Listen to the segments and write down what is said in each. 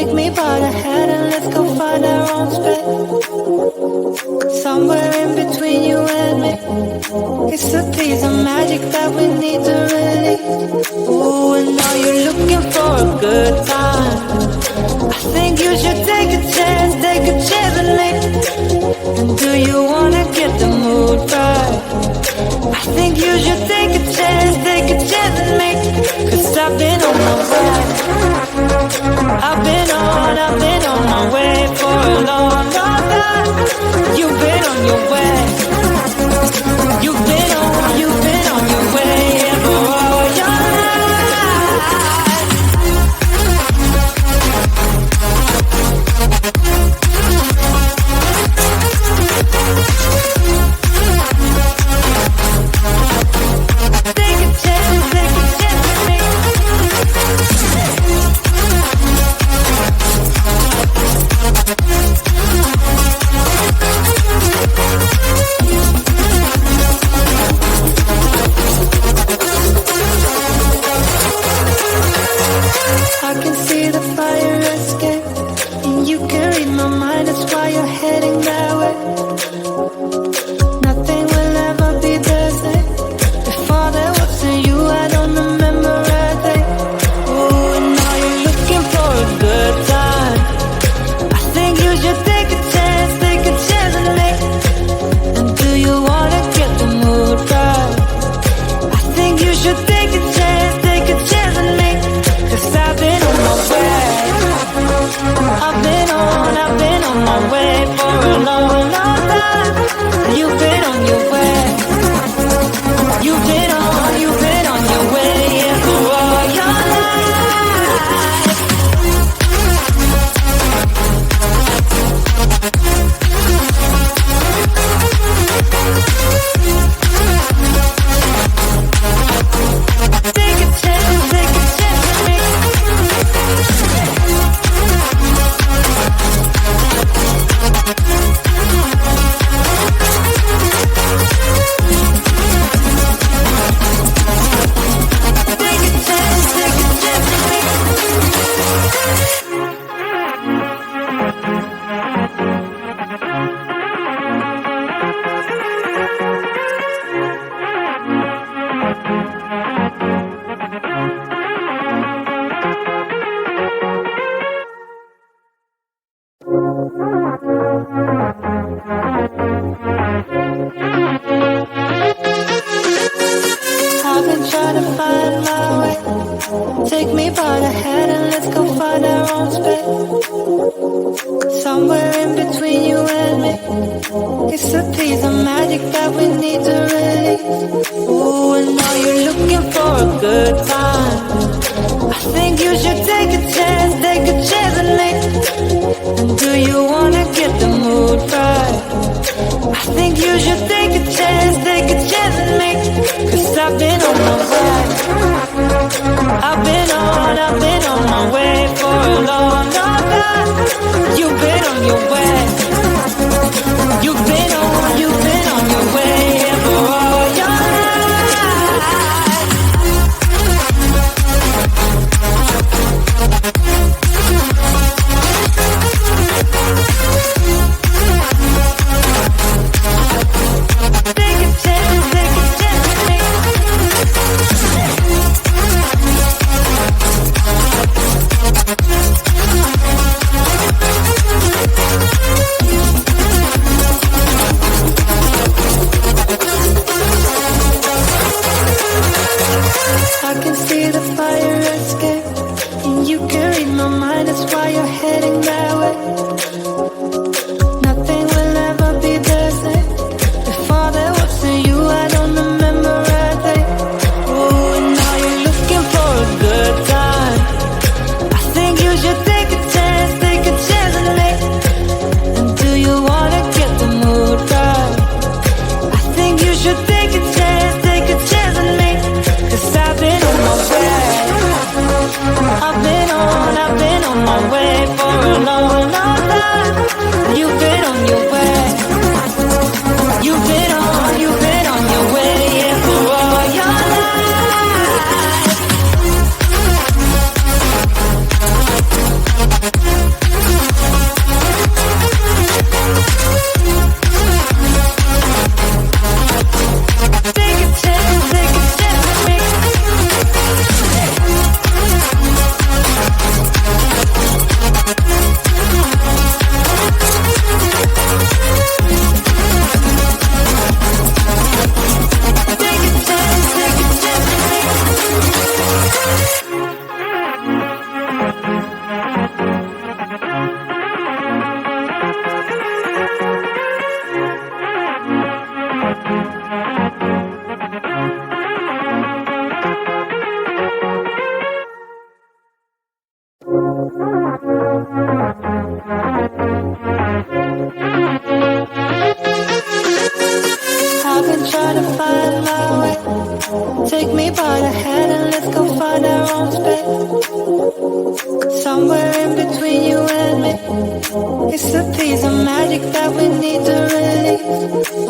Take me by the hand and let's go find our own space. Somewhere in between you and me. It's a piece of magic that we need to release. Ooh, and now you're looking for a good time. I think you should take a chance with me. And do you wanna get the mood right? I think you should take a chance with me. 'Cause I've been on my way. I've been on my way for a long, long time. You've been on your way. You've been on your way, yeah, for all your life. Take a chance with me. I can see the fire escape, and you can read my mind, that's why you're heading that way. Nothing will ever be the same. Before there wasn't you, I don't remember a thing. Ooh, and now you're looking for a good time. I think you should take a chance with me. And do you wanna get the mood right? I think you should take a chance with me. 'Cause I've been on my way. I've been on my way for a long, long time. You've been on your way. You've been on your way, yeah, for all your life. Take a chance with me. I've been trying to find my way. Take me by the hand and let's go find our own space. Somewhere in between you and me. It's a piece of magic that we need to release. Ooh, and now you're looking for a good time. I think you should take a chance with me. And do you wanna get the mood right? I think you should take a chance with me. 'Cause I've been on my way. I've been on my way for a long, long time. You've been on your way. You've been on your way, yeah, for all your life. Take a chance with me. I can see the fire escape, and you can read my mind, that's why you're heading that way. Nothing will ever be the same. Before there wasn't you, I don't remember a thing. Ooh, and now you're looking for a good time. I think you should take a chance with me. And do you wanna get the mood right? I think you should take a chance with me. 'Cause I've been on my way. I've been on my way for a long, long time. You've been on your way. You've been on your way, yeah, for all your life. I've been trying to find my way. Take me by the hand and let's go find our own space. Somewhere in between you and me. It's a piece of magic that we need to release.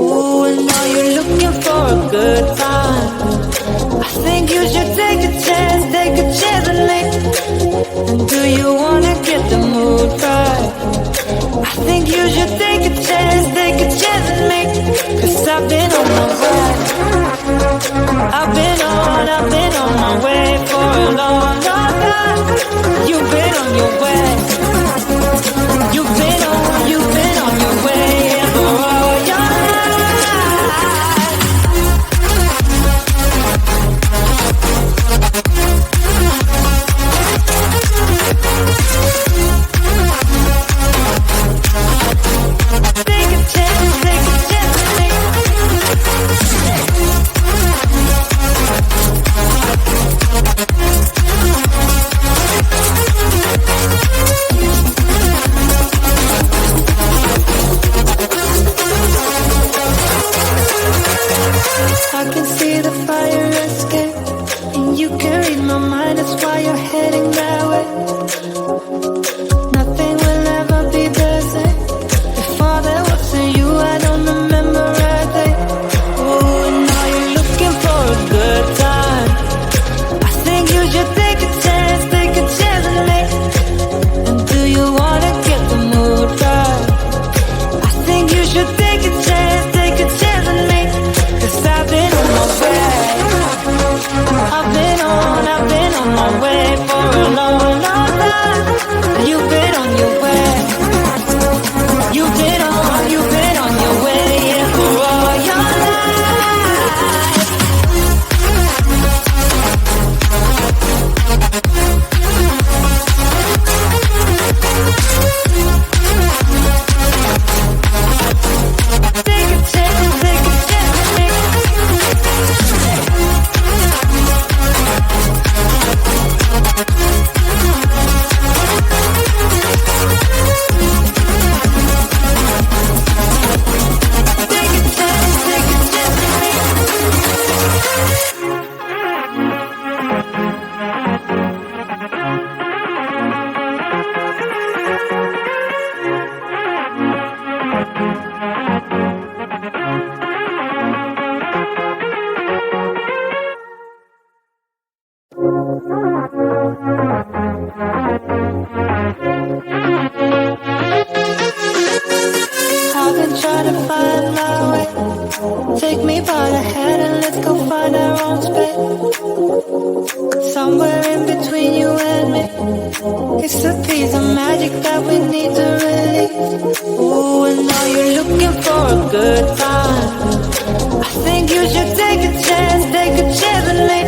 Ooh, and now you're looking for a good time. I think you should take a chance with me. And do you wanna get the mood right? I think you should take a chance with me. 'Cause I've been on my way. I've been on my way for a long, long time. You've been on your way. You've been on your way for all your life. Take a chance with me. I can see the fire escape, and you can read my mind, that's why you're heading that way. Nothing will ever be the same. Before there wasn't you, I don't remember a day. Oh, and now you're looking for a good time. I think you should take a chance with me. And do you wanna get the mood right? I think you should take a chance with me. 'Cause I've been on my way. I've been on my way for a long, long time. You've been on your way. You've been on your way, yeah, for all your life. Take a chance with me. I've been trying to find my way. Take me by the hand and let's go find our own space. Somewhere in between you and me. It's a piece of magic that we need to release. Ooh, and now you're looking for a good time. I think you should take a chance with me.